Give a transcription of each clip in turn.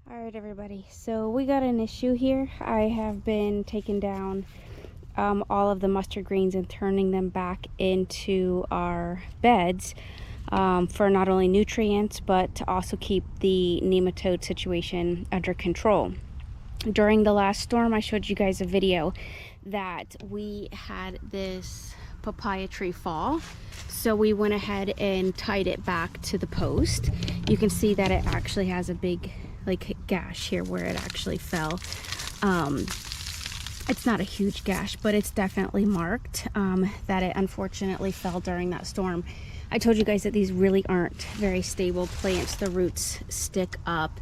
All right, everybody. So we got an issue here. I have been taking down all of the mustard greens and turning them back into our beds for not only nutrients, but to also keep the nematode situation under control. During the last storm, I showed you guys a video that we had this papaya tree fall. So we went ahead and tied it back to the post. You can see that it actually has a big gash here where it actually fell. It's not a huge gash, but it's definitely marked that it unfortunately fell during that storm. I told you guys that these really aren't very stable plants. The roots stick up.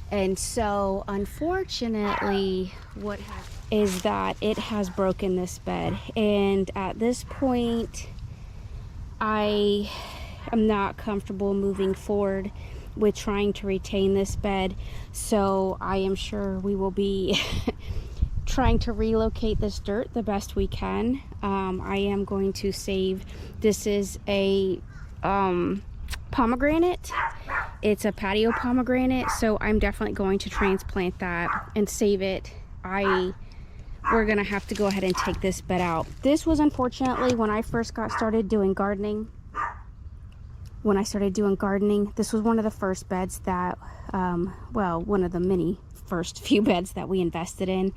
And so unfortunately what happened is that it has broken this bed. And at this point, I am not comfortable moving forward with trying to retain this bed. So I am sure we will be trying to relocate this dirt the best we can. I am going to save, this is a pomegranate. It's a patio pomegranate, so I'm definitely going to transplant that and save it. We're gonna have to go ahead and take this bed out. This was unfortunately when I first got started doing gardening. This was one of the first beds that, well, one of the many first few beds that we invested in.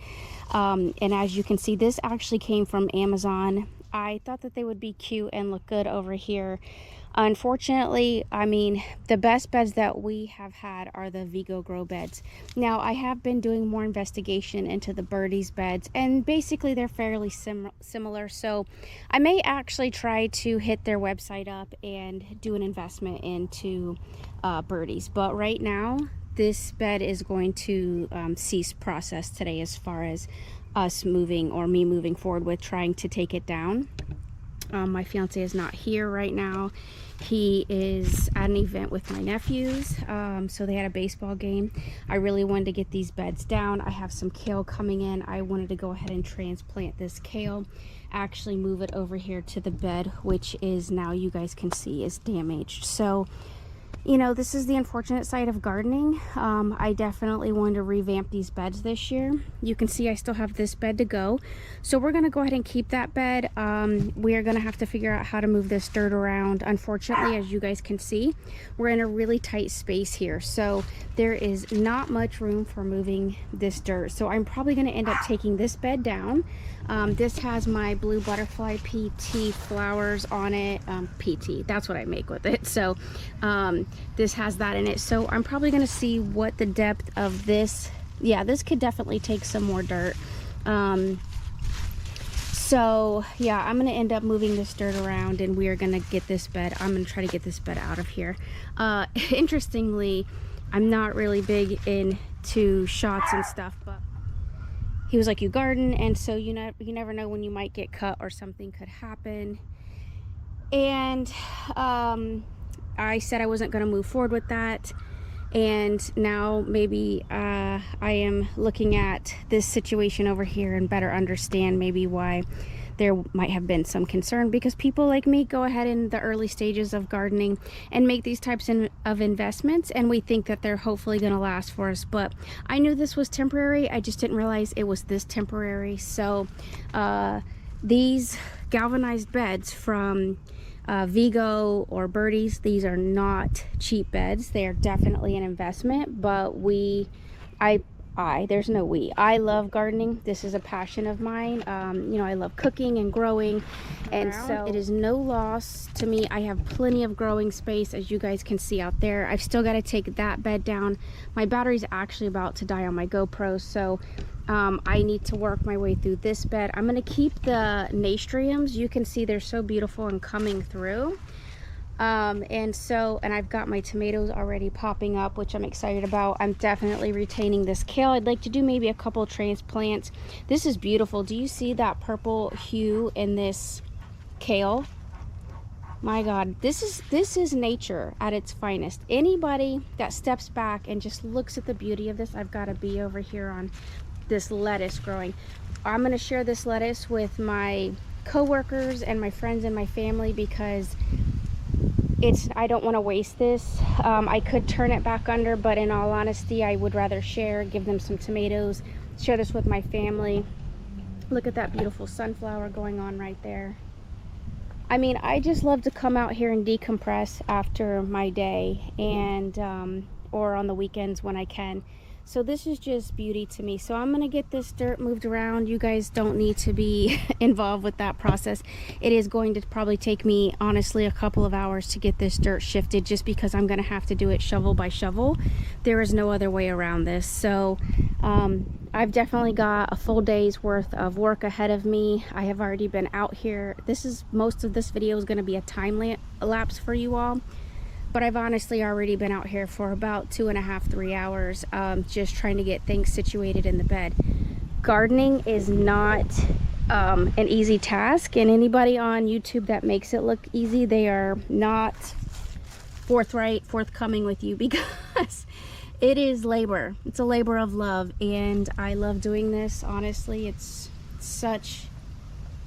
And as you can see, this actually came from Amazon. I thought that they would be cute and look good over here. Unfortunately, I mean, the best beds that we have had are the Vigo grow beds. Now, I have been doing more investigation into the Birdies beds, and basically they're fairly similar. So I may actually try to hit their website up and do an investment into Birdies. But right now, this bed is going to cease process today as far as us moving, or me moving forward with trying to take it down. My fiance is not here right now. He is at an event with my nephews, so they had a baseball game. I really wanted to get these beds down. I have some kale coming in. I wanted to go ahead and transplant this kale, actually move it over here to the bed, which is now, you guys can see, is damaged. So you know, this is the unfortunate side of gardening. I definitely wanted to revamp these beds this year. You can see I still have this bed to go. So we're gonna go ahead and keep that bed. We are gonna have to figure out how to move this dirt around. Unfortunately, as you guys can see, we're in a really tight space here. So there is not much room for moving this dirt. So I'm probably gonna end up taking this bed down. This has my blue butterfly PT flowers on it. PT, that's what I make with it. So this has that in it. So I'm probably going to see what the depth of this, yeah, this could definitely take some more dirt. So yeah, I'm going to end up moving this dirt around, and we are going to get this bed. I'm going to try to get this bed out of here. Interestingly, I'm not really big into shots and stuff, but he was like, you garden, and so you never know when you might get cut or something could happen. And I said I wasn't going to move forward with that, and now maybe I am looking at this situation over here and better understand maybe why there might have been some concern, because people like me go ahead in the early stages of gardening and make these types of investments, and we think that they're hopefully going to last for us. But I knew this was temporary. I just didn't realize it was this temporary. So these galvanized beds from Vigo or Birdies, these are not cheap beds. They are definitely an investment, but there's no we. I love gardening. This is a passion of mine. You know, I love cooking and growing, and so it is no loss to me. I have plenty of growing space, as you guys can see out there. I've still got to take that bed down. My battery's actually about to die on my GoPro, so I need to work my way through this bed. I'm going to keep the nasturtiums. You can see they're so beautiful and coming through. And I've got my tomatoes already popping up, which I'm excited about. I'm definitely retaining this kale. I'd like to do maybe a couple transplants. This is beautiful. Do you see that purple hue in this kale? My God, this is nature at its finest. Anybody that steps back and just looks at the beauty of this, I've got a bee over here on this lettuce growing. I'm going to share this lettuce with my coworkers and my friends and my family, because I don't want to waste this. I could turn it back under, but in all honesty, I would rather share, give them some tomatoes, share this with my family. Look at that beautiful sunflower going on right there. I mean, I just love to come out here and decompress after my day, and or on the weekends when I can. So this is just beauty to me. So I'm gonna get this dirt moved around. You guys don't need to be involved with that process. It is going to probably take me, honestly, a couple of hours to get this dirt shifted, just because I'm gonna have to do it shovel by shovel. There is no other way around this. So I've definitely got a full day's worth of work ahead of me. I have already been out here. Most of this video is gonna be a time lapse for you all. But I've honestly already been out here for about 2.5 to 3 hours, just trying to get things situated in the bed. Gardening is not an easy task, and anybody on YouTube that makes it look easy, they are not forthcoming with you, because it is labor. It's a labor of love, and I love doing this. Honestly, it's such...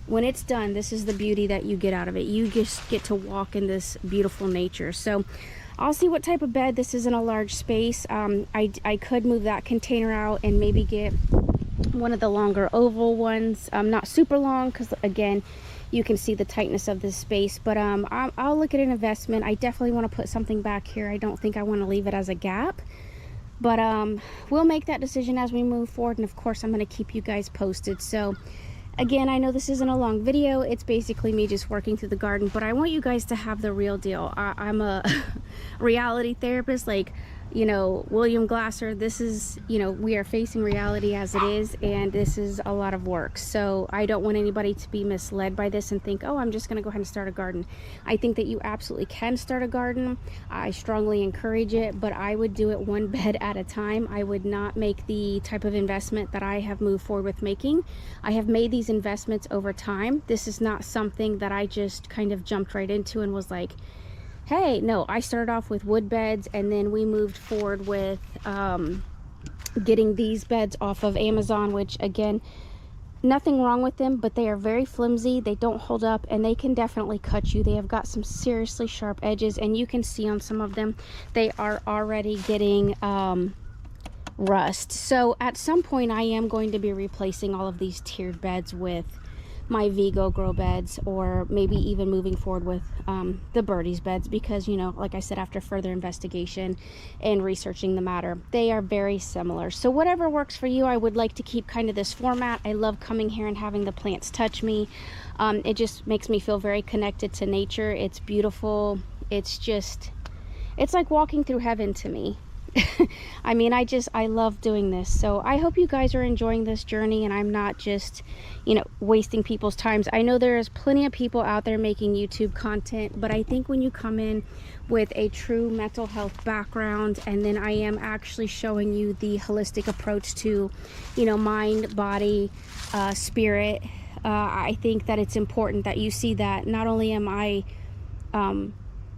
When it's done, this is the beauty that you get out of it. You just get to walk in this beautiful nature. So I'll see what type of bed. This isn't a large space. I could move that container out and maybe get one of the longer oval ones. Not super long, because again, you can see the tightness of this space. But I'll look at an investment. I definitely want to put something back here. I don't think I want to leave it as a gap. But we'll make that decision as we move forward. And of course, I'm going to keep you guys posted. So again, I know this isn't a long video. It's basically me just working through the garden, but I want you guys to have the real deal. I'm a reality therapist, like, you know, William Glasser. This is, you know, we are facing reality as it is, and this is a lot of work. So I don't want anybody to be misled by this and think, oh, I'm just gonna go ahead and start a garden. I think that you absolutely can start a garden. I strongly encourage it, but I would do it one bed at a time. I would not make the type of investment that I have moved forward with making. I have made these investments over time. This is not something that I just kind of jumped right into and was like, hey, no. I started off with wood beds, and then we moved forward with getting these beds off of Amazon, which, again, nothing wrong with them, but they are very flimsy. They don't hold up, and they can definitely cut you. They have got some seriously sharp edges, and you can see on some of them they are already getting rust. So at some point, I am going to be replacing all of these tiered beds with my Vigo grow beds, or maybe even moving forward with the Birdies beds, because, you know, like I said, after further investigation and researching the matter, they are very similar. So whatever works for you. I would like to keep kind of this format. I love coming here and having the plants touch me. It just makes me feel very connected to nature. It's beautiful. It's like walking through heaven to me. I mean, I love doing this. So I hope you guys are enjoying this journey, and I'm not just, you know, wasting people's times. I know there's plenty of people out there making YouTube content, but I think when you come in with a true mental health background, and then I am actually showing you the holistic approach to, you know, mind, body, spirit, I think that it's important that you see that not only am I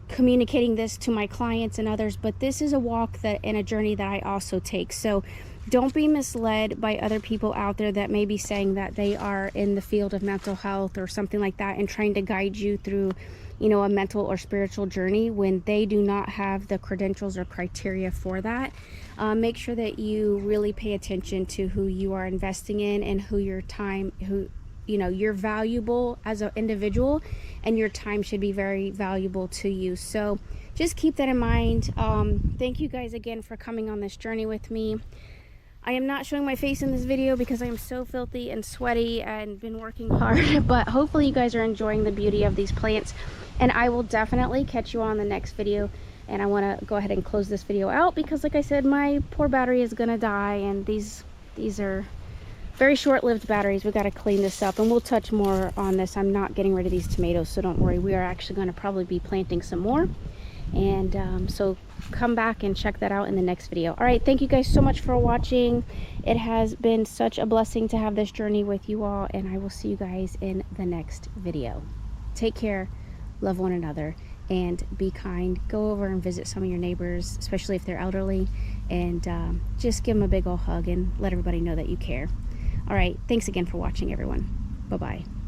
communicating this to my clients and others, but this is a walk that and a journey that I also take. So don't be misled by other people out there that may be saying that they are in the field of mental health or something like that, and trying to guide you through, you know, a mental or spiritual journey, when they do not have the credentials or criteria for that. Make sure that you really pay attention to who you are investing in, and who your time, you know, you're valuable as an individual, and your time should be very valuable to you. So just keep that in mind. Thank you guys again for coming on this journey with me. I am not showing my face in this video because I am so filthy and sweaty and been working hard, but hopefully you guys are enjoying the beauty of these plants, and I will definitely catch you on the next video. And I want to go ahead and close this video out because, like I said, my poor battery is gonna die, and these are very short-lived batteries. We got to clean this up, and we'll touch more on this. I'm not getting rid of these tomatoes, so don't worry. We are actually going to probably be planting some more, and so come back and check that out in the next video. All right, thank you guys so much for watching. It has been such a blessing to have this journey with you all, and I will see you guys in the next video. Take care, love one another, and be kind. Go over and visit some of your neighbors, especially if they're elderly, and just give them a big old hug and let everybody know that you care. All right, thanks again for watching, everyone. Bye-bye.